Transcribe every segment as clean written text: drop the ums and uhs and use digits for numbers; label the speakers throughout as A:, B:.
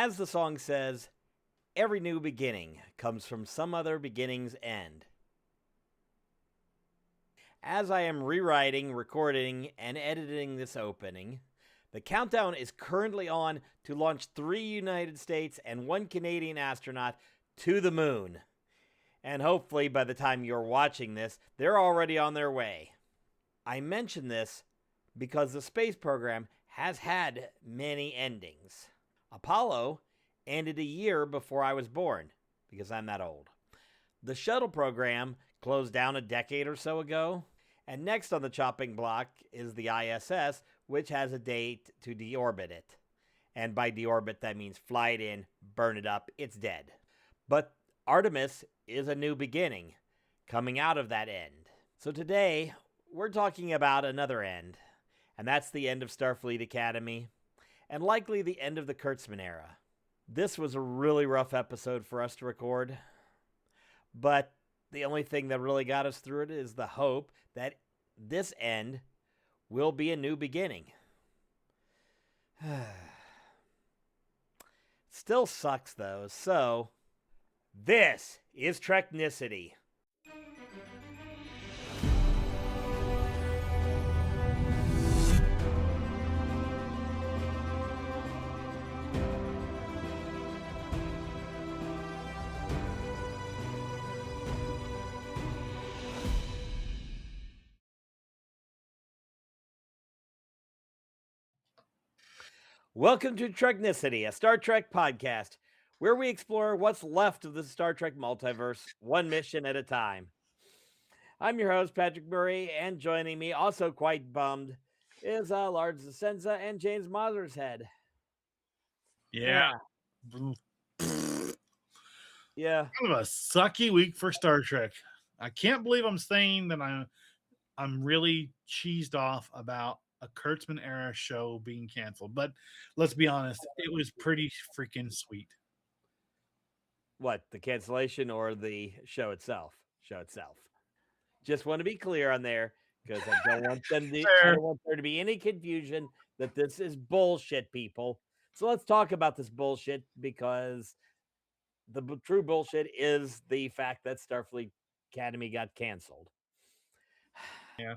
A: As the song says, every new beginning comes from some other beginning's end. As I am rewriting, recording, and editing this opening, the countdown is currently on to launch 3 United States and 1 Canadian astronaut to the moon. And hopefully, by the time you're watching this, they're already on their way. I mention this because the space program has had many endings. Apollo ended a year before I was born, because I'm that old. The shuttle program closed down a decade or so ago. And next on the chopping block is the ISS, which has a date to deorbit it. And by deorbit, that means fly it in, burn it up, it's dead. But Artemis is a new beginning, coming out of that end. So today, we're talking about another end, and that's the end of Starfleet Academy, and likely the end of the Kurtzman era. This was a really rough episode for us to record, but the only thing that really got us through it is the hope that this end will be a new beginning. Still sucks though, so this is Treknicity. Welcome to Treknicity, a Star Trek podcast, where we explore what's left of the Star Trek multiverse, one mission at a time. I'm your host, Patrick Murray, and joining me, also quite bummed, is Lars Di Scenza and James Mottershead.
B: Yeah.
A: Yeah.
B: Kind of a sucky week for Star Trek. I can't believe I'm saying that I'm really cheesed off about a Kurtzman era show being canceled. But let's be honest, it was pretty freaking sweet.
A: What, the cancellation or the show itself? Show itself. Just want to be clear on there because I don't want I don't want there to be any confusion that this is bullshit, people. So let's talk about this bullshit because the true bullshit is the fact that Starfleet Academy got canceled.
B: Yeah.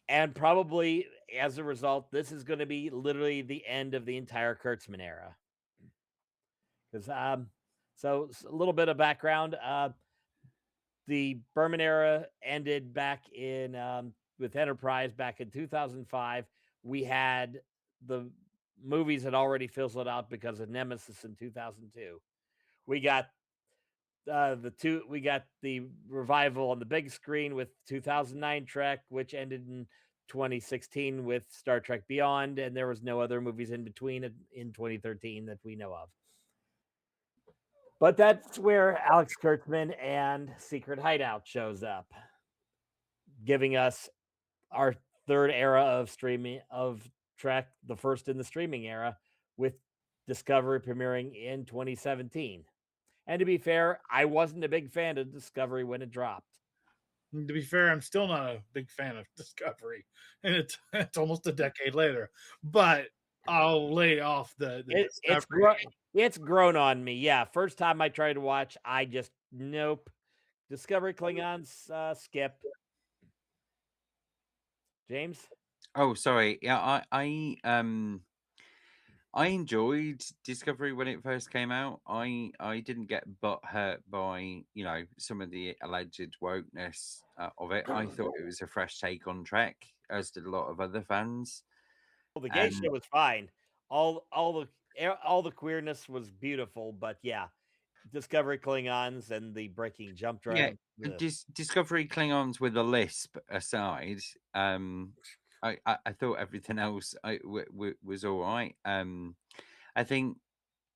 A: And probably as a result, this is going to be literally the end of the entire Kurtzman era. Because so a little bit of background. The Berman era ended back in with Enterprise back in 2005. We had the movies had already fizzled out because of Nemesis in 2002. We got we got the revival on the big screen with 2009 Trek, which ended in 2016 with Star Trek Beyond, and there was no other movies in between in 2013 that we know of. But that's where Alex Kurtzman and Secret Hideout shows up, giving us our third era of streaming of Trek, the first in the streaming era, with Discovery premiering in 2017. And to be fair, I wasn't a big fan of Discovery when it dropped.
B: To be fair, I'm still not a big fan of Discovery, and it's almost a decade later. But I'll lay off
A: it's grown on me. Yeah, first time I tried to watch, I just nope. Discovery Klingons, skip. James?
C: Oh, sorry. Yeah, I enjoyed Discovery when it first came out. I didn't get butt hurt by some of the alleged wokeness of it. I thought it was a fresh take on Trek, as did a lot of other fans.
A: Well, the gay shit was fine. All the queerness was beautiful, but yeah, Discovery Klingons and the breaking jump drive.
C: Yeah, Discovery Klingons with a lisp aside, I thought everything else was all right. I think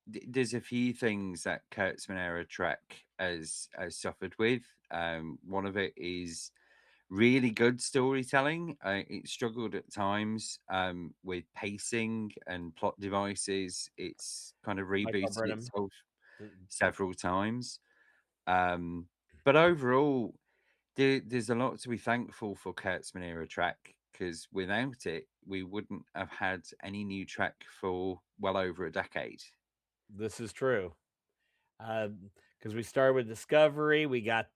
C: there's a few things that Kurtzman era Trek has suffered with. One of it is really good storytelling. It struggled at times with pacing and plot devices. It's kind of rebooted itself several times. But overall, there's a lot to be thankful for Kurtzman era Trek, because without it, we wouldn't have had any new Trek for well over a decade.
A: This is true. Because we started with Discovery, we got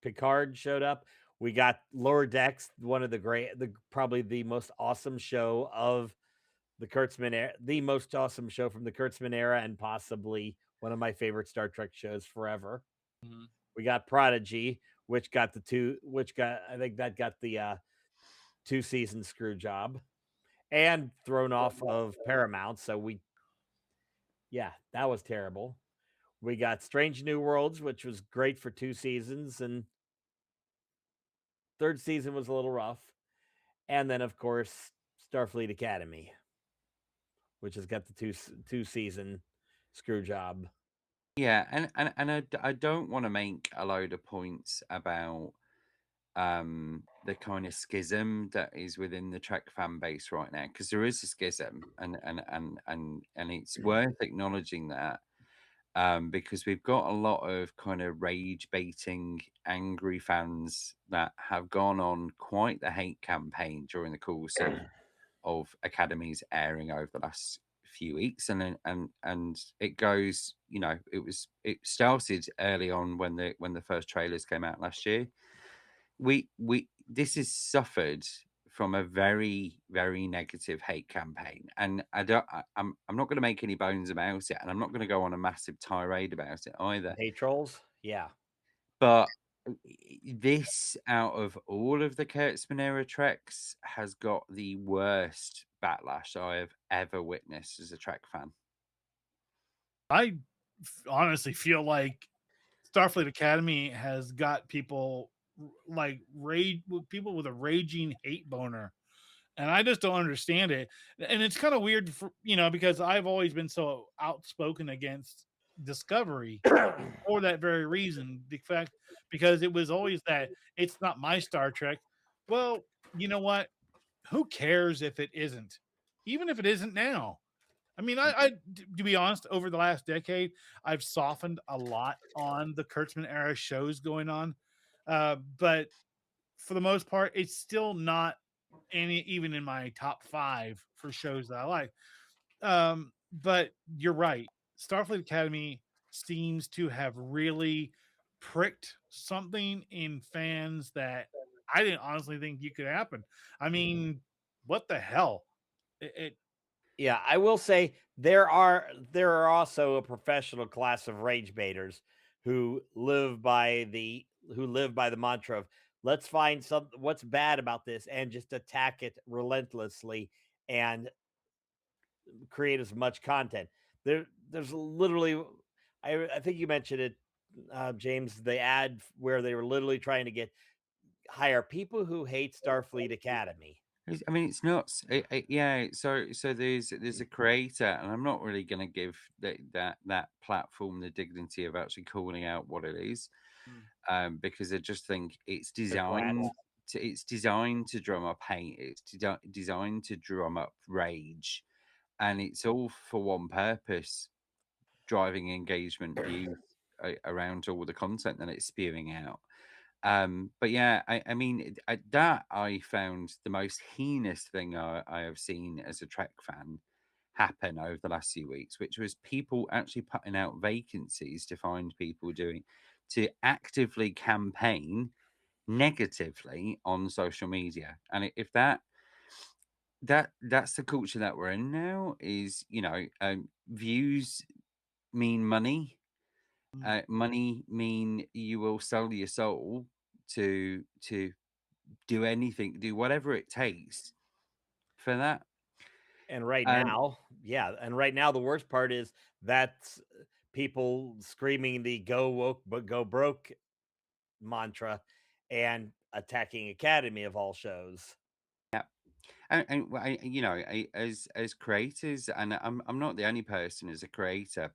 A: Picard showed up, we got Lower Decks, one of the probably the most awesome show of the Kurtzman era, the most awesome show from the Kurtzman era, and possibly one of my favorite Star Trek shows forever.
B: Mhm.
A: We got Prodigy, I think that got the 2 season screw job and thrown off of Paramount. So yeah, that was terrible. We got Strange New Worlds, which was great for 2 seasons, and third season was a little rough. And then, of course, Starfleet Academy, which has got the two season screw job.
C: Yeah, I don't want to make a load of points about the kind of schism that is within the Trek fan base right now, because there is a schism, and it's worth acknowledging that, because we've got a lot of kind of rage baiting angry fans that have gone on quite the hate campaign during the course of Academy's airing over the last few weeks, and it goes, it started early on when the first trailers came out last year. We This has suffered from a very, very negative hate campaign, and I'm not going to make any bones about it, and I'm not going to go on a massive tirade about it either.
A: Hate trolls, yeah.
C: But this, out of all of the Kurtzman era treks, has got the worst backlash I have ever witnessed as a Trek fan.
B: I honestly feel like Starfleet Academy has got people like people with a raging hate boner, and I just don't understand it. And it's kind of weird because I've always been so outspoken against Discovery for that very reason. The fact because it was always that it's not my Star Trek. Well, you know what? Who cares if it isn't? Even if it isn't now. I mean, to be honest, over the last decade, I've softened a lot on the Kurtzman era shows going on, but for the most part, it's still not even in my top 5 for shows that I like. But you're right. Starfleet Academy seems to have really pricked something in fans that I didn't honestly think you could happen. I mean, what the hell? It
A: Yeah, I will say there are also a professional class of rage baiters who live by the mantra of let's find some what's bad about this and just attack it relentlessly and create as much content. There's literally I think you mentioned it, James, the ad where they were literally trying to hire people who hate Starfleet Academy.
C: I mean, it's nuts. Yeah. So there's a creator, and I'm not really going to give that platform the dignity of actually calling out what it is,
B: Mm.
C: because I just think
A: They're twats.
C: it's designed to drum up hate. It's designed to drum up rage, and it's all for one purpose: driving engagement views around all the content that it's spewing out. But yeah, I mean, that I found the most heinous thing I have seen as a Trek fan happen over the last few weeks, which was people actually putting out vacancies to find people to actively campaign negatively on social media. And if that's the culture that we're in now, is, views mean money.
B: Mm.
C: Money mean you will sell your soul to do anything, do whatever it takes for that.
A: And right
C: Um,
A: now, yeah, and right now the worst part is that's people screaming the "Go woke but go broke" mantra and attacking Academy of all shows.
C: yeah, as creators, and I'm not the only person as a creator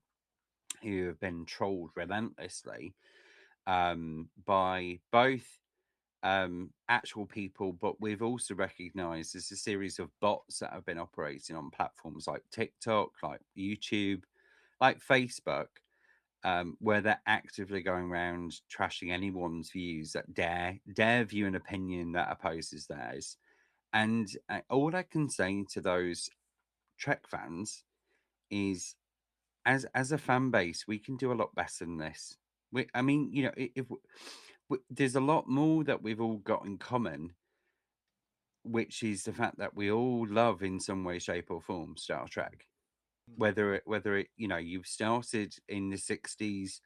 C: who have been trolled relentlessly, by both actual people, but we've also recognized there's a series of bots that have been operating on platforms like TikTok, like YouTube, like Facebook, where they're actively going around trashing anyone's views that dare view an opinion that opposes theirs. And all I can say to those Trek fans is as a fan base, we can do a lot better than this. I mean, you know, if there's a lot more that we've all got in common, which is the fact that we all love in some way, shape, or form Star Trek. Whether it you know you've started in the 60s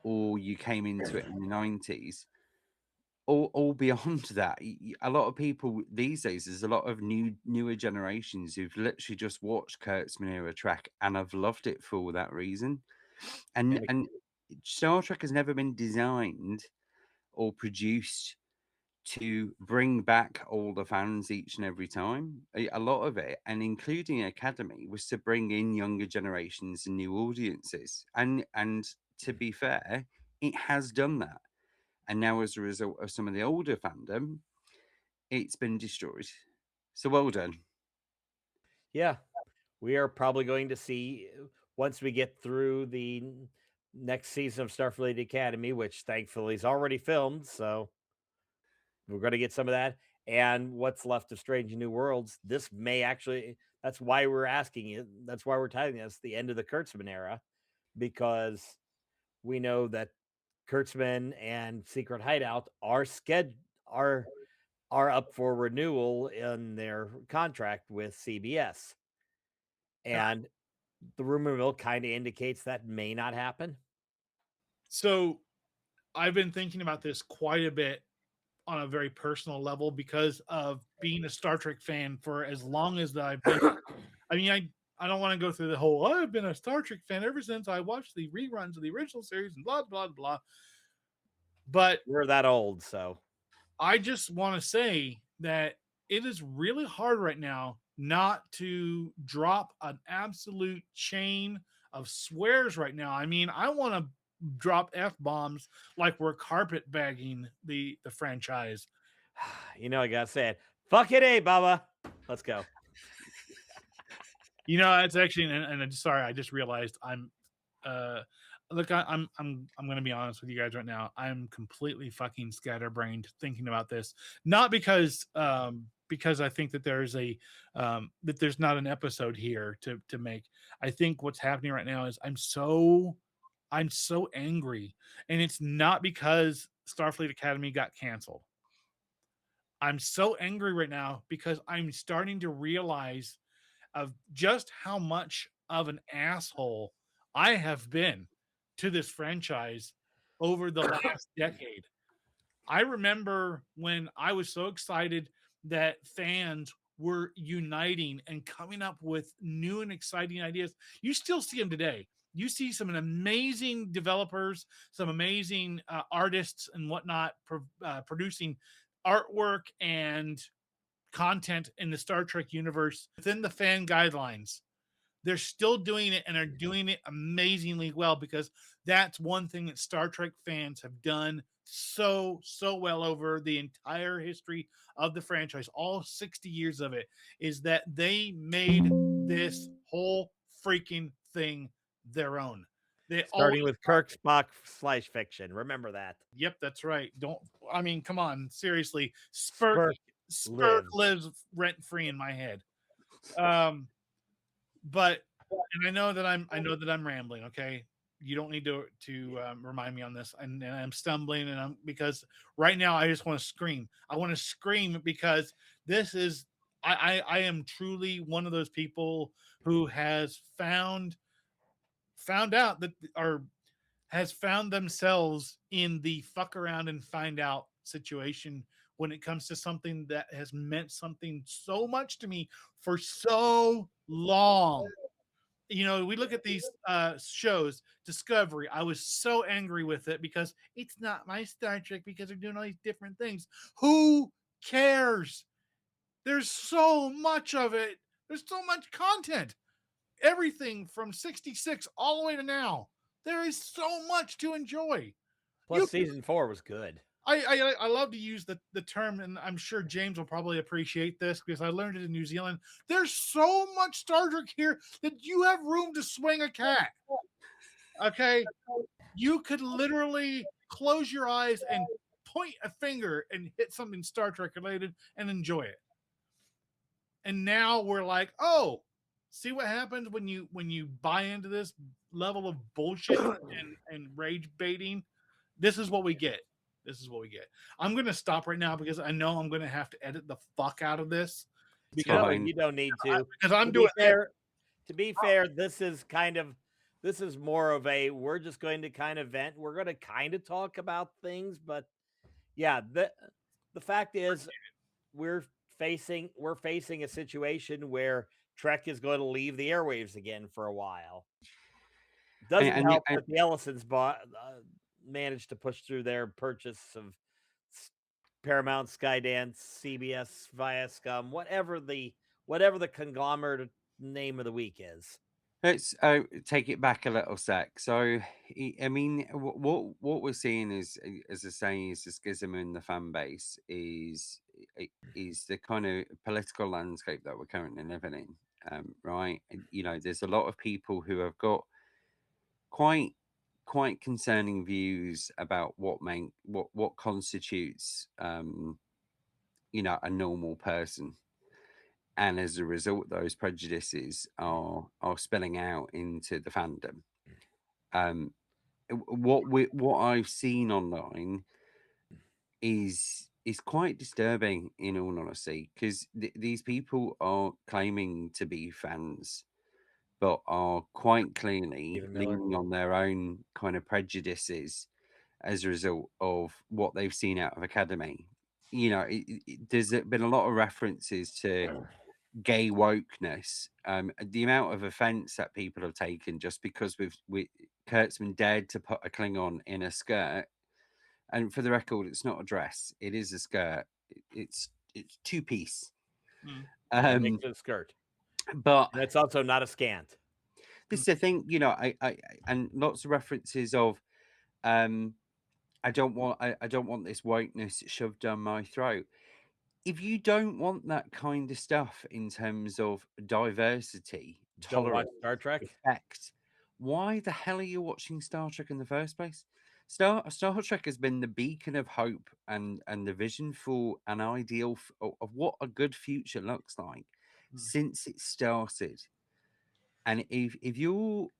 C: or you came into it in the 90s, all beyond that, a lot of people these days, there's a lot of newer generations who've literally just watched Kurtzman era Trek and have loved it for that reason. And Star Trek has never been designed or produced to bring back all the fans each and every time. A lot of it, and including Academy, was to bring in younger generations and new audiences. And to be fair, it has done that. And now, as a result of some of the older fandom, it's been destroyed. So well done.
A: Yeah, we are probably going to see once we get through the next season of Starfleet Academy, which thankfully is already filmed. So we're going to get some of that. And what's left of Strange New Worlds, this may actually, that's why we're asking it. That's why we're titling this the end of the Kurtzman era, because we know that Kurtzman and Secret Hideout are up for renewal in their contract with CBS. And the rumor mill kind of indicates that may not happen.
B: So I've been thinking about this quite a bit on a very personal level because of being a Star Trek fan for as long as I've been. I mean, I don't want to go through the whole, I've been a Star Trek fan ever since I watched the reruns of the original series and blah, blah, blah. But
A: we're that old. So
B: I just want to say that it is really hard right now not to drop an absolute chain of swears right now. I mean, I want to drop F-bombs like we're carpet bagging the franchise.
A: You know, I gotta say it. Fuck it, Baba. Let's go.
B: You know, it's actually, and I'm sorry, I just realized I'm look, I'm going to be honest with you guys right now. I'm completely fucking scatterbrained thinking about this. Not because I think that there's that there's not an episode here to make. I think what's happening right now is I'm so angry, and it's not because Starfleet Academy got canceled. I'm so angry right now because I'm starting to realize of just how much of an asshole I have been to this franchise over the last decade. I remember when I was so excited that fans were uniting and coming up with new and exciting ideas. You still see them today. You see some amazing developers, some amazing artists and whatnot producing artwork and content in the Star Trek universe within the fan guidelines. They're still doing it and are doing it amazingly well because that's one thing that Star Trek fans have done so well over the entire history of the franchise, all 60 years of it, is that they made this whole freaking thing their own.
A: Starting with Kirk, Spock / fiction. Remember that.
B: Yep, that's right. I mean, come on, seriously.
A: Spurk
B: lives rent free in my head. But and I know that I'm rambling. Okay, you don't need to remind me on this. And I'm stumbling, and I'm because right now I just want to scream. I want to scream because this is I am truly one of those people who has found out that or has found themselves in the fuck around and find out situation when it comes to something that has meant something so much to me for so long. You know, we look at these shows, Discovery. I was so angry with it because it's not my Star Trek because they're doing all these different things. Who cares? There's so much of it. There's so much content. Everything from 66 all the way to now. There is so much to enjoy.
A: Plus, season 4 was good.
B: I love to use the term, and I'm sure James will probably appreciate this because I learned it in New Zealand. There's so much Star Trek here that you have room to swing a cat. Okay? You could literally close your eyes and point a finger and hit something Star Trek related and enjoy it. And now we're like, oh, See what happens when you buy into this level of bullshit and rage baiting. This is what we get. This is what we get. I'm going to stop right now because I know I'm going to have to edit the fuck out of this
C: It's
A: No,
C: fine.
A: you don't need to.
B: because I'm
A: To
B: doing
A: be fair, to be fair, this is more of a we're just going to kind of vent. We're going to kind of talk about things, but yeah, the fact is we're facing a situation where Trek is going to leave the airwaves again for a while. Doesn't
C: And,
A: help that the Ellisons managed to push through their purchase of Paramount, Skydance, CBS, Viacom, whatever the conglomerate name of the week is.
C: let's take it back a little sec. So, I mean, what we're seeing is, as I say, is the schism in the fan base is the kind of political landscape that we're currently living in, right? You know, there's a lot of people who have got quite concerning views about what constitutes, you know, a normal person, and as a result, those prejudices are spilling out into the fandom. Um, what I've seen online is quite disturbing, in all honesty, because these people are claiming to be fans, but are quite clearly
A: Stephen Miller.
C: leaning on their own kind of prejudices as a result of what they've seen out of Academy. You know, there's been a lot of references to gay wokeness. The amount of offence that people have taken just because we Kurtzman dared to put a Klingon in a skirt, and for the record, it's not a dress; it is a skirt. It's two piece.
A: That makes
C: Um,
A: it a skirt.
C: but
A: And it's also not a scant.
C: this is the thing, you know. I and lots of references of, um, I don't want this wokeness shoved down my throat. If you don't want that kind of stuff in terms of diversity,
A: Don't watch
C: tolerance,
A: Star Trek.
C: respect, why the hell are you watching Star Trek in the first place? Star Trek has been the beacon of hope and the vision for an ideal of what a good future looks like since it started. And if you're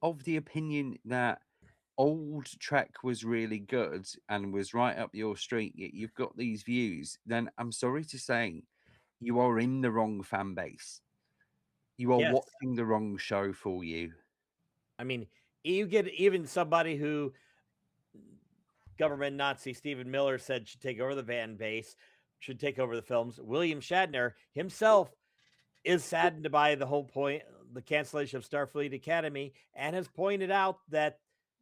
C: of the opinion that old Trek was really good and was right up your street, yet you've got these views, then I'm sorry to say you are in the wrong fan base. You are
A: Yes.
C: watching the wrong show for you.
A: I mean, you get even somebody who government Nazi Stephen Miller said should take over the fan base, should take over the films. William Shatner himself is saddened by the cancellation of Starfleet Academy, and has pointed out that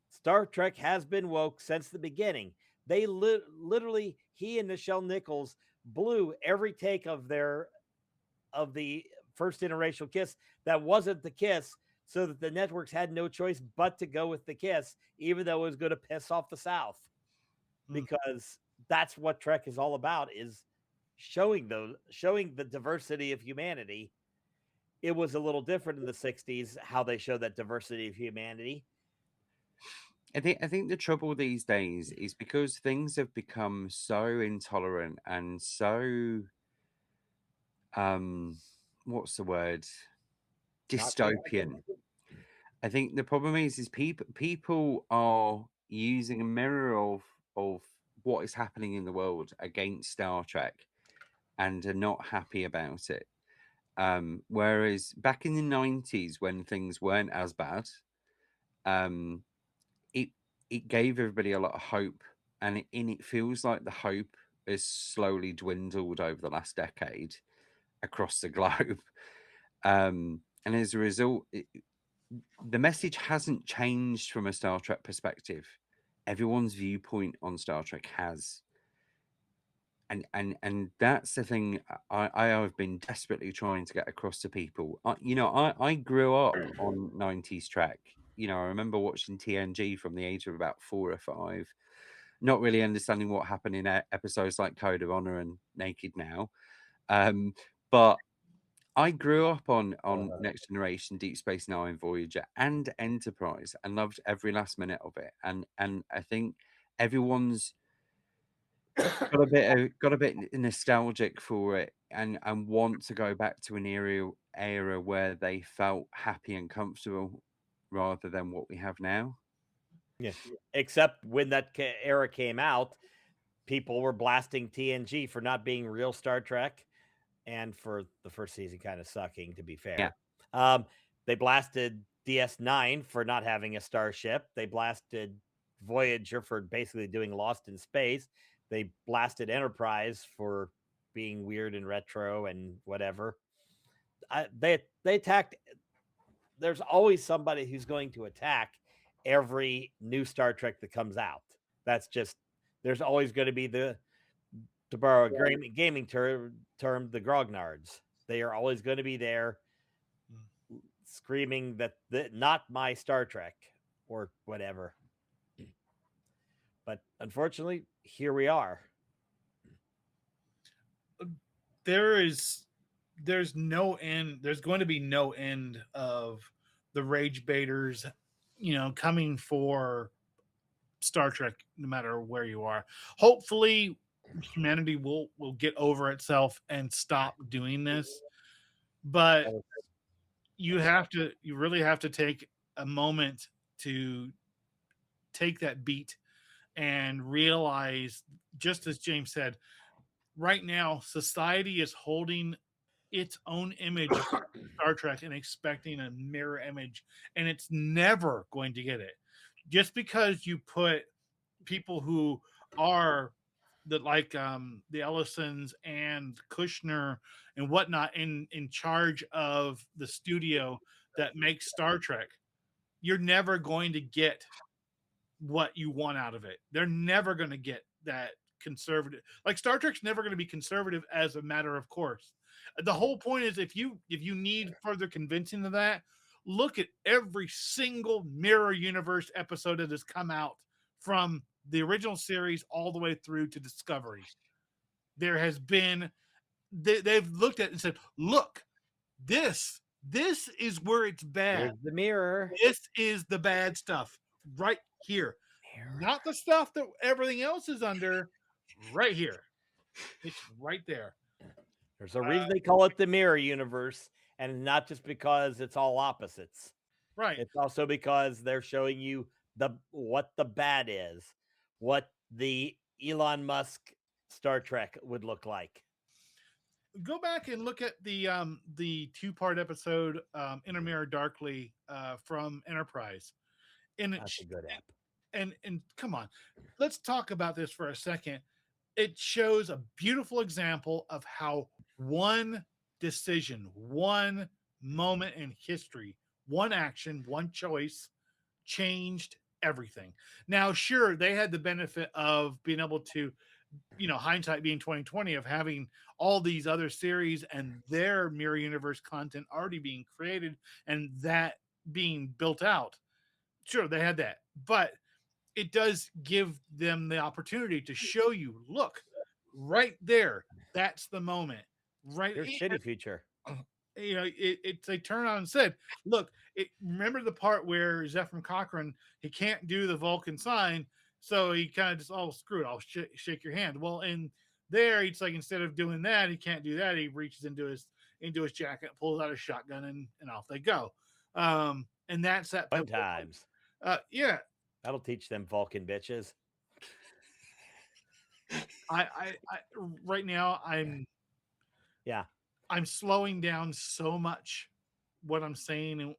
A: Star Trek has been woke since the beginning. They literally, he and Nichelle Nichols blew every take of the first interracial kiss that wasn't the kiss, so that the networks had no choice but to go with the kiss, even though it was going to piss off the South, because that's what Trek is all about, is showing the diversity of humanity. It was a little different in the 60s how they showed that diversity of humanity.
C: I think the trouble these days is because things have become so intolerant and so what's the word? Dystopian. I think the problem is people are using a mirror of what is happening in the world against Star Trek and are not happy about it. Whereas back in the 90s when things weren't as bad, um, it gave everybody a lot of hope, and it feels like the hope has slowly dwindled over the last decade across the globe. And as a result, the message hasn't changed from a Star Trek perspective. Everyone's viewpoint on Star Trek has. And that's the thing I have been desperately trying to get across to people. I grew up on 90s Trek. You know, I remember watching TNG from the age of about 4 or 5, not really understanding what happened in episodes like Code of Honor and Naked Now. But I grew up on Next Generation, Deep Space Nine, Voyager, and Enterprise, and loved every last minute of it. And I think everyone's got a bit nostalgic for it, and want to go back to an era where they felt happy and comfortable rather than what we have now.
A: Yeah. Except when that era came out, people were blasting TNG for not being real Star Trek, and for the first season kind of sucking, to be
C: Yeah.
A: fair. They blasted DS9 for not having a starship. They blasted Voyager for basically doing Lost in Space. They blasted Enterprise for being weird and retro and whatever. They attacked. There's always somebody who's going to attack every new Star Trek that comes out. That's just there's always going to be the, to borrow a gaming term, the grognards. They are always going to be there screaming that not my Star Trek or whatever. But unfortunately, here we are.
B: There's no end. There's going to be no end of the rage baiters, coming for Star Trek, no matter where you are. Hopefully, humanity will get over itself and stop doing this. But you really have to take a moment to take that beat and realize, just as James said, right now society is holding its own image of Star Trek and expecting a mirror image, and it's never going to get it. Just because you put people who are the Ellisons and Kushner and whatnot in charge of the studio that makes Star Trek, you're never going to get what you want out of it. They're never going to get that conservative. Like, Star Trek's never going to be conservative as a matter of course. The whole point is, if you need further convincing of that, look at every single mirror universe episode that has come out from the original series all the way through to Discovery. There has been they've looked at it and said, look, this is where it's bad.
A: Here's the mirror.
B: This is the bad stuff right here. Not the stuff that everything else is under. Right here. It's right there.
A: There's a reason they call it the mirror universe, and not just because it's all opposites.
B: Right.
A: It's also because they're showing you what the bad is, what the Elon Musk Star Trek would look like.
B: Go back and look at the 2-part episode, In a Mirror Darkly, from Enterprise. And
A: That's a good app.
B: And come on, let's talk about this for a second. It shows a beautiful example of how one decision, one moment in history, one action, one choice changed everything. Now, sure, they had the benefit of being able to, hindsight being 2020, of having all these other series and their mirror universe content already being created and that being built out. Sure, they had that, but it does give them the opportunity to show you, look, right there, that's the moment. Right.
A: Here's shitty future.
B: They turned on and said, look, remember the part where Zephyr Cochrane, he can't do the Vulcan sign, so he kind of just, oh, screw it, I'll shake your hand. Well, in there, it's like, instead of doing that, he can't do that. He reaches into his jacket, pulls out a shotgun, and off they go. And that's that.
A: Fun times.
B: Yeah.
A: That'll teach them Vulcan bitches.
B: I right now I'm slowing down so much what I'm saying,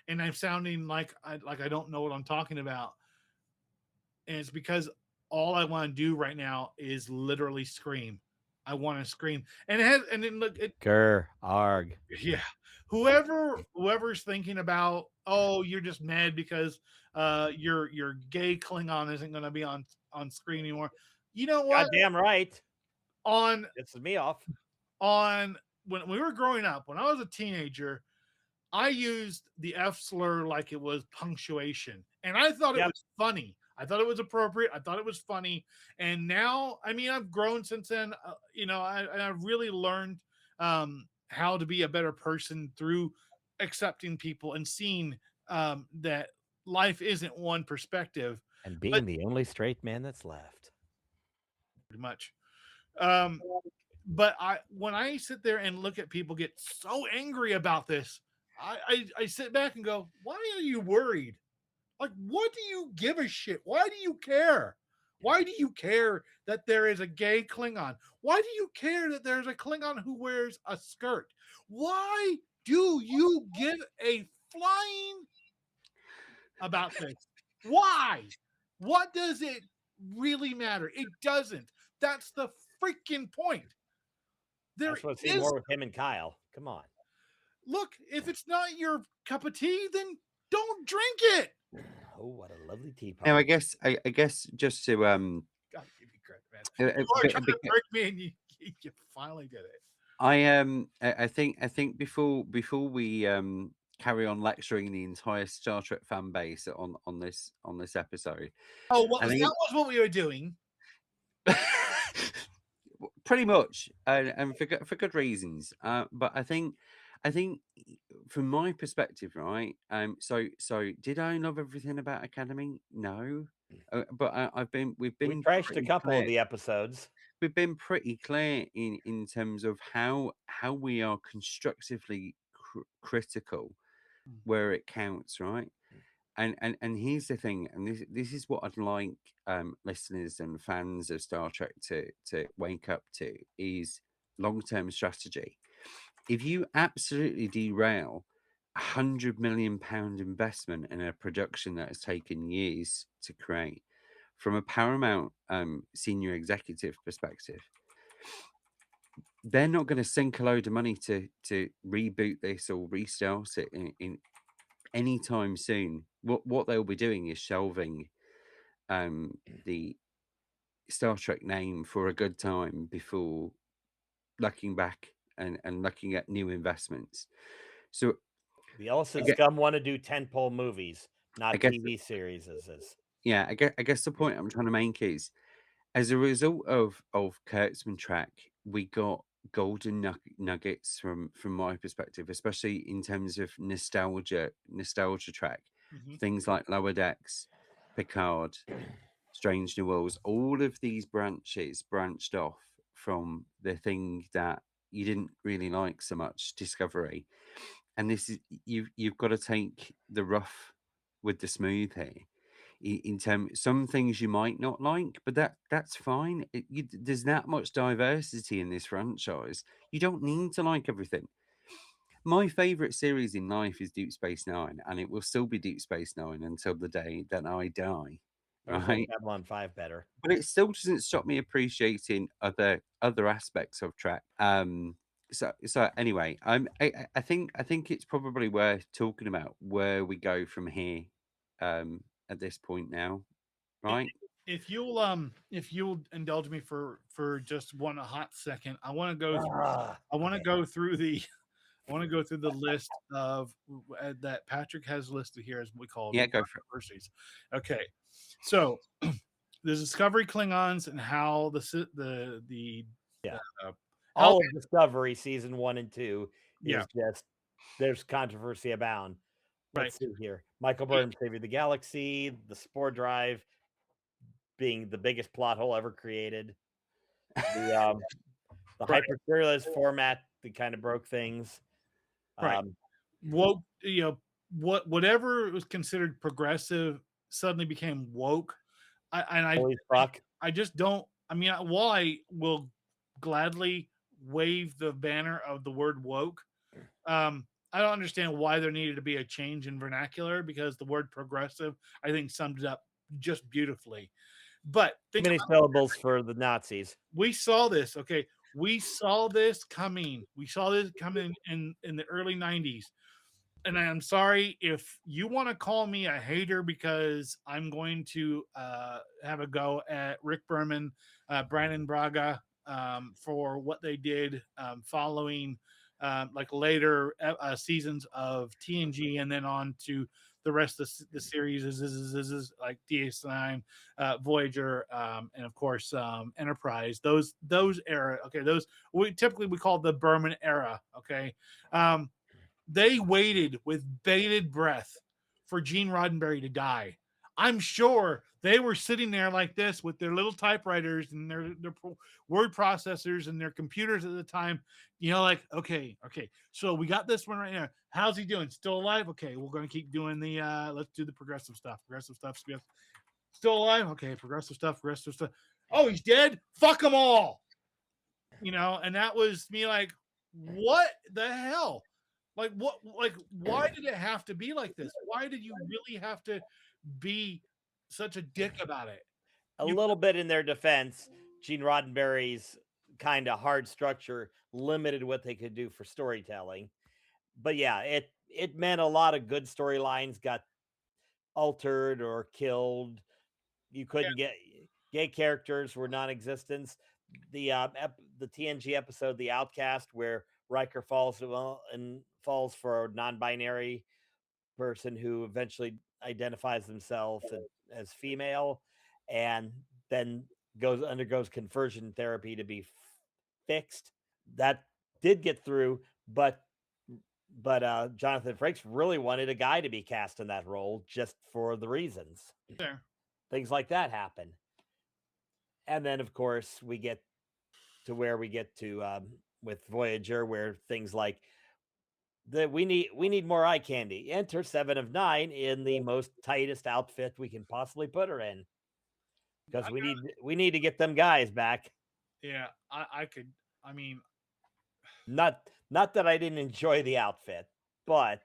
B: and I'm sounding like I don't know what I'm talking about. And it's because all I want to do right now is literally scream. I want to scream. And then look,
A: Arg.
B: Yeah. Whoever's thinking about, oh, you're just mad because your gay Klingon isn't going to be on screen anymore. You know what?
A: Goddamn right.
B: This
A: is me off.
B: When we were growing up, when I was a teenager, I used the F slur like it was punctuation, and I thought it was funny. I thought it was appropriate. I thought it was funny. And now, I mean, I've grown since then. I've really learned how to be a better person through accepting people and seeing that life isn't one perspective.
A: And being the only straight man that's left.
B: much. But when I sit there and look at people get so angry about this, I sit back and go, why are you worried? Like, what do you give a shit? Why do you care? Why do you care that there is a gay Klingon? Why do you care that there's a Klingon who wears a skirt? Why do you give a flying about this? Why? What does it really matter? It doesn't. That's the freaking point.
A: I just want to see more with him and Kyle. Come on.
B: Look, if it's not your cup of tea, then don't drink it.
A: Oh, what a lovely teapot.
C: Now, I guess just to
B: God give you credit, man. You are trying to trick me, and you finally did it.
C: I think before we carry on lecturing the entire Star Trek fan base on this episode.
B: Oh, well, that was what we were doing.
C: Pretty much, and for good reasons. But I think from my perspective, right? So did I love everything about Academy? No, but we
A: trashed a couple of the episodes.
C: We've been pretty clear in terms of how we are constructively critical where it counts, right? And here's the thing, and this is what I'd like listeners and fans of Star Trek to wake up to is long-term strategy. If you absolutely derail £100 million investment in a production that has taken years to create, from a Paramount senior executive perspective, they're not going to sink a load of money to reboot this or restart it in anytime soon. What they'll be doing is shelving the Star Trek name for a good time before looking back and looking at new investments. So
A: the Ellison scum want to do tentpole movies, not TV series.
C: Yeah, I guess the point I'm trying to make is, as a result of Kurtzman Trek, we got golden nuggets from my perspective, especially in terms of nostalgia track. Things like Lower Decks, Picard, Strange New Worlds, all of these branches branched off from the thing that you didn't really like so much, Discovery. And this is you've got to take the rough with the smooth here. In terms, some things you might not like, but that's fine. There's that much diversity in this franchise. You don't need to like everything. My favorite series in life is Deep Space Nine, and it will still be Deep Space Nine until the day that I die. Right?
A: Babylon 5 better,
C: but it still doesn't stop me appreciating other aspects of Trek. So anyway, I think it's probably worth talking about where we go from here at this point now, right?
B: If you'll indulge me for just one hot second, I want to go through the list of that Patrick has listed here, as we call
C: go for
B: controversies. Okay, so the Discovery Klingons and how
A: all of Discovery season 1 and 2 is just there's controversy abound. Let's see here. Michael Burnham saving the galaxy, the Spore Drive being the biggest plot hole ever created. The hyper-serialized format that kind of broke things.
B: Woke, whatever was considered progressive suddenly became woke. I just don't. I mean, while I will gladly wave the banner of the word woke, I don't understand why there needed to be a change in vernacular, because the word progressive, I think, summed it up just beautifully. But
A: many syllables for the Nazis.
B: We saw this. Okay. We saw this coming. We saw this coming in the early 90s. And I'm sorry if you want to call me a hater, because I'm going to have a go at Rick Berman, Brandon Braga, for what they did following like later seasons of TNG, and then on to the rest of the series is like DS9, Voyager, and of course Enterprise. Those era. Okay, those we call the Berman era. Okay, they waited with bated breath for Gene Roddenberry to die. I'm sure they were sitting there like this with their little typewriters and their word processors and their computers at the time, like, okay, so we got this one right now. How's he doing? Still alive? Okay, we're going to keep doing the let's do the progressive stuff. Still alive? Okay, progressive stuff. Oh, he's dead? Fuck them all. And that was me like, what the hell? Why did it have to be like this? Why did you really have to be such a dick about it?
A: A
B: You
A: little bit in their defense, Gene Roddenberry's kind of hard structure limited what they could do for storytelling. But yeah, it meant a lot of good storylines got altered or killed. You couldn't get gay characters were non-existent. The TNG episode The Outcast, where Riker falls for a non-binary person who eventually identifies himself as female, and then undergoes conversion therapy to be fixed. That did get through, but Jonathan Frakes really wanted a guy to be cast in that role just for the reasons.
B: there.
A: Things like that happen. And then, of course, we get to where we get to with Voyager, where things like we need more eye candy. Enter Seven of Nine in the most tightest outfit we can possibly put her in, because we need to get them guys back.
B: Yeah, I could. I mean,
A: Not that I didn't enjoy the outfit, but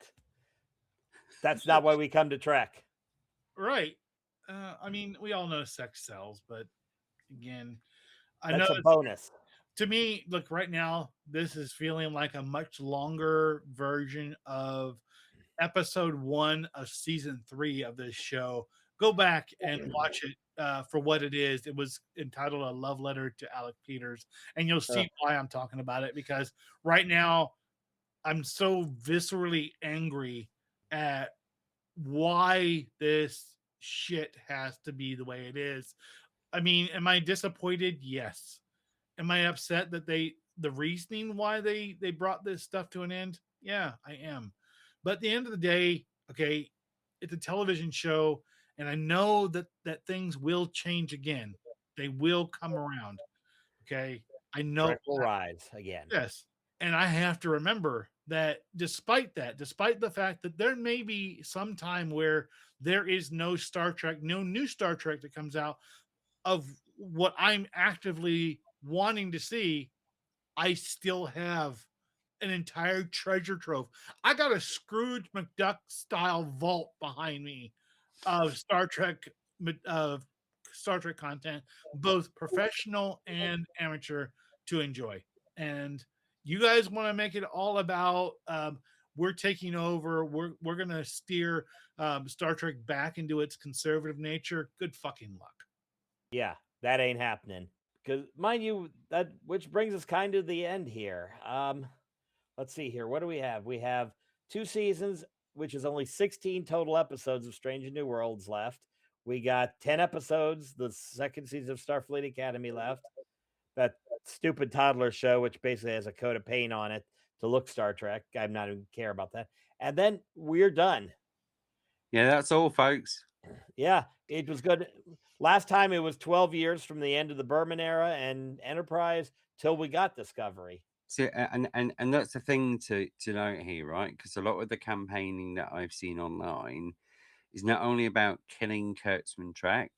A: that's not why we come to Trek.
B: right. I mean, we all know sex sells, but again, I
A: That's
B: know
A: a bonus.
B: to me, look, right now, this is feeling like a much longer version of episode 1 of season 3 of this show. Go back and watch it for what it is. It was entitled A Love Letter to Alec Peters, and you'll see why I'm talking about it, because right now I'm so viscerally angry at why this shit has to be the way it is. I mean, am I disappointed? Yes. Am I upset that the reasoning why they brought this stuff to an end? Yeah, I am. But at the end of the day, okay, it's a television show, and I know that things will change again. They will come around. Okay, I know
A: Trek will rise again.
B: yes, and I have to remember that despite the fact that there may be some time where there is no Star Trek, no new Star Trek that comes out of what I'm actively wanting to see, I still have an entire treasure trove. I got a Scrooge McDuck style vault behind me of Star Trek content, both professional and amateur, to enjoy. And you guys want to make it all about we're taking over, we're gonna steer Star Trek back into its conservative nature. Good fucking luck.
A: Yeah, that ain't happening. Because, mind you, that which brings us kind of the end here. Let's see here. What do we have? We have 2 seasons, which is only 16 total episodes of Strange and New Worlds left. We got 10 episodes, the second season of Starfleet Academy left. That stupid toddler show, which basically has a coat of paint on it to look Star Trek. I'm not even care about that. And then we're done.
C: Yeah, that's all, folks.
A: Yeah, it was good. Last time it was 12 years from the end of the Berman era and Enterprise till we got Discovery.
C: So, and that's the thing to note here, right? Because a lot of the campaigning that I've seen online is not only about killing Kurtzman Trek,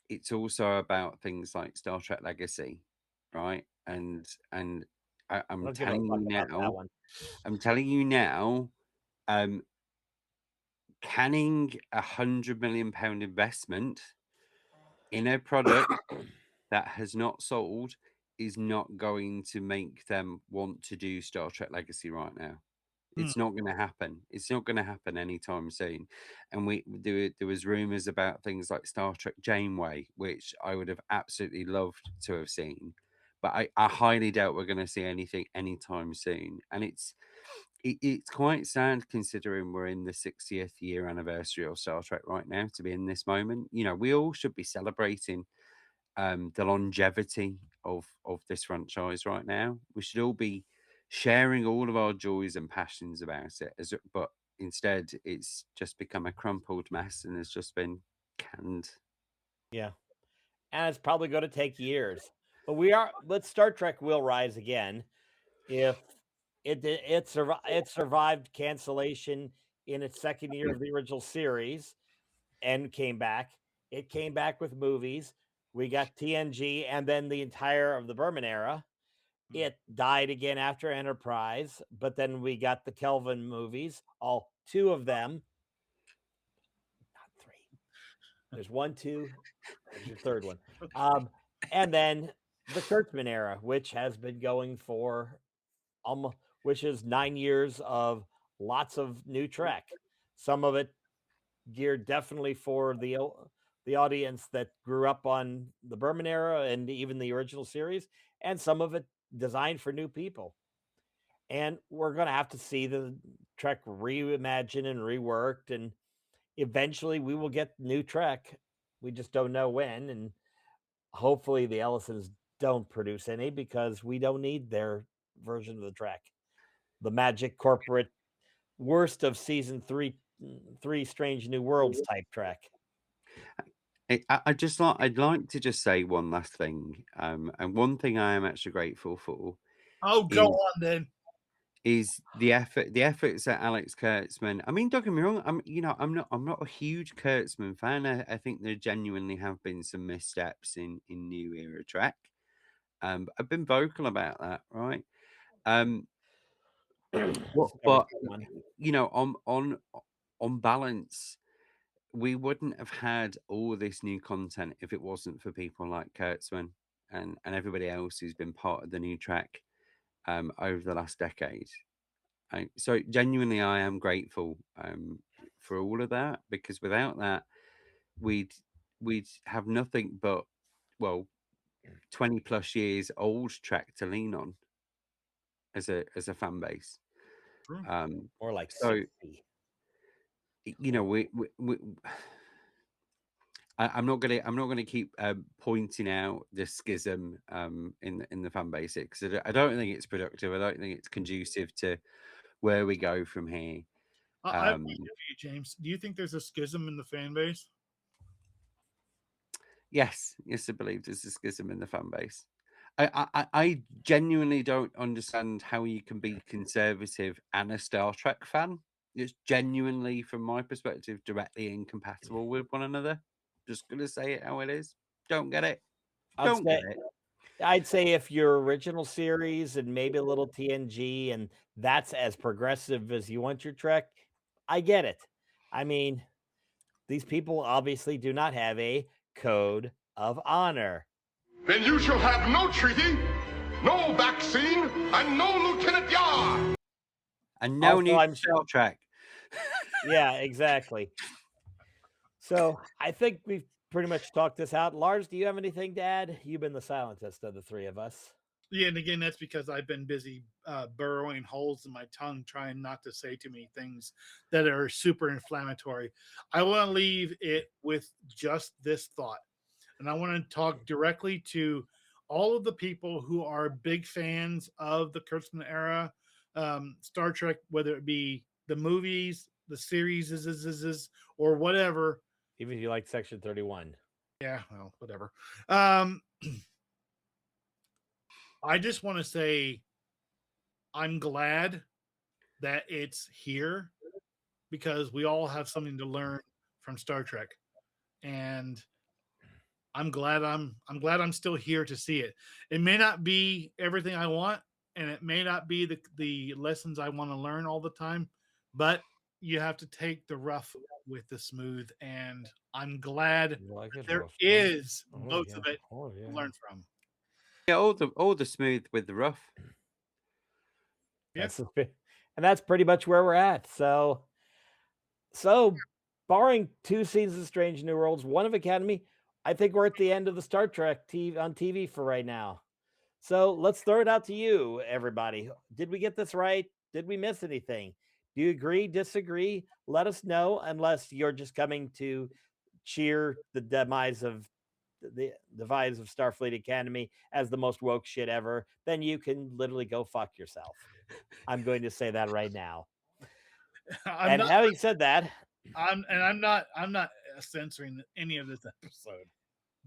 C: it's also about things like Star Trek Legacy, right? And I'm telling you now, canning £100 million investment in a product that has not sold is not going to make them want to do Star Trek Legacy right now. It's not going to happen. It's not going to happen anytime soon. And there was rumors about things like Star Trek Janeway, which I would have absolutely loved to have seen, but I highly doubt we're going to see anything anytime soon. And it's quite sad considering we're in the 60th year anniversary of Star Trek right now to be in this moment. You know, we all should be celebrating the longevity of this franchise right now. We should all be sharing all of our joys and passions about it. But instead, it's just become a crumpled mess and has just been canned.
A: Yeah. And it's probably going to take years. But Star Trek will rise again if it survived cancellation in its second year of the original series and came back. It came back with movies. We got TNG and then the entire of the Berman era. It died again after Enterprise, but then we got the Kelvin movies, all two of them. Not three. There's one, two. There's your third one. And then the Kurtzman era, which has been going for which is 9 years of lots of new Trek. Some of it geared definitely for the audience that grew up on the Berman era and even the original series, and some of it designed for new people. And we're going to have to see the Trek reimagined and reworked, and eventually we will get new Trek. We just don't know when, and hopefully the Ellisons don't produce any because we don't need their version of the Trek. The magic corporate worst of season three Strange New Worlds type Trek.
C: I'd like to just say one last thing, and one thing I am actually grateful for.
B: Oh, go on then.
C: Is the efforts that Alex Kurtzman. I mean, don't get me wrong. I'm not a huge Kurtzman fan. I think there genuinely have been some missteps in New Era Trek. But I've been vocal about that, right? But on balance, we wouldn't have had all this new content if it wasn't for people like Kurtzman and everybody else who's been part of the new Trek over the last decade. So genuinely, I am grateful for all of that, because without that, we'd have nothing but 20+ years old Trek to lean on as a fan base.
A: More like
C: so
A: 60.
C: I'm not gonna keep pointing out the schism in the fan base, because I don't think it's productive. I don't think it's conducive to where we go from here.
B: I have a question for you, James. Do you think there's a schism in the fan base?
C: Yes, I believe there's a schism in the fan base. I genuinely don't understand how you can be conservative and a Star Trek fan. It's genuinely, from my perspective, directly incompatible with one another. Just gonna say it how it is. Don't get it. Don't get it.
A: I'd say if your original series and maybe a little TNG and that's as progressive as you want your Trek, I get it. I mean, these people obviously do not have a code of honor.
D: Then you shall have no treaty, no vaccine, and no Lieutenant Yar.
C: And no new Star Trek.
A: Yeah, exactly. So I think we've pretty much talked this out. Lars, do you have anything to add? You've been the silentest of the three of us.
B: Yeah, and again, that's because I've been busy burrowing holes in my tongue, trying not to say too many things that are super inflammatory. I want to leave it with just this thought. And I want to talk directly to all of the people who are big fans of the Kurtzman era, Star Trek, whether it be the movies, the series, or whatever.
A: Even if you like Section 31.
B: Yeah, well, whatever. I just want to say I'm glad that it's here, because we all have something to learn from Star Trek. And I'm glad I'm still here to see it. It may not be everything I want, and it may not be the lessons I want to learn all the time, but you have to take the rough with the smooth, and I'm glad there is most of it to learn from.
C: Yeah, all the smooth with the rough.
A: Yes, and that's pretty much where we're at. So barring 2 seasons of Strange New Worlds, one of Academy, I think we're at the end of the Star Trek on TV for right now. So let's throw it out to you, everybody. Did we get this right? Did we miss anything? Do you agree, disagree? Let us know, unless you're just coming to cheer the demise of Starfleet Academy as the most woke shit ever. Then you can literally go fuck yourself. I'm going to say that right now. And having said that,
B: I'm not censoring any of this episode.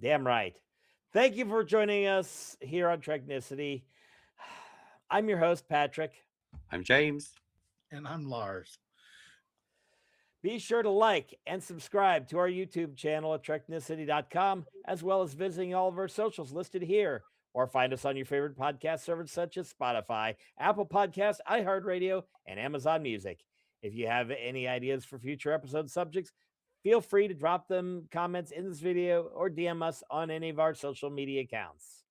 A: damn right. Thank you for joining us here on Treknicity. I'm your host, Patrick.
C: I'm James.
B: And I'm Lars.
A: Be sure to like and subscribe to our YouTube channel at Treknicity.com, as well as visiting all of our socials listed here, or find us on your favorite podcast servers such as Spotify, Apple Podcasts, iHeartRadio, and Amazon Music. If you have any ideas for future episode subjects, feel free to drop them comments in this video or DM us on any of our social media accounts.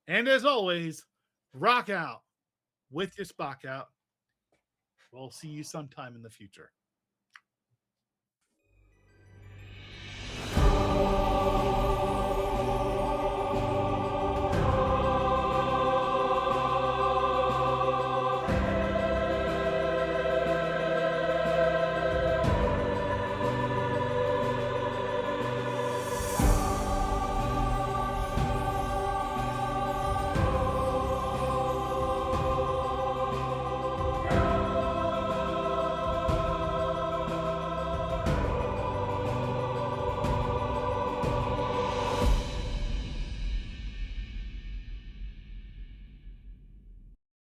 B: And as always, rock out with your Spock out. We'll see you sometime in the future.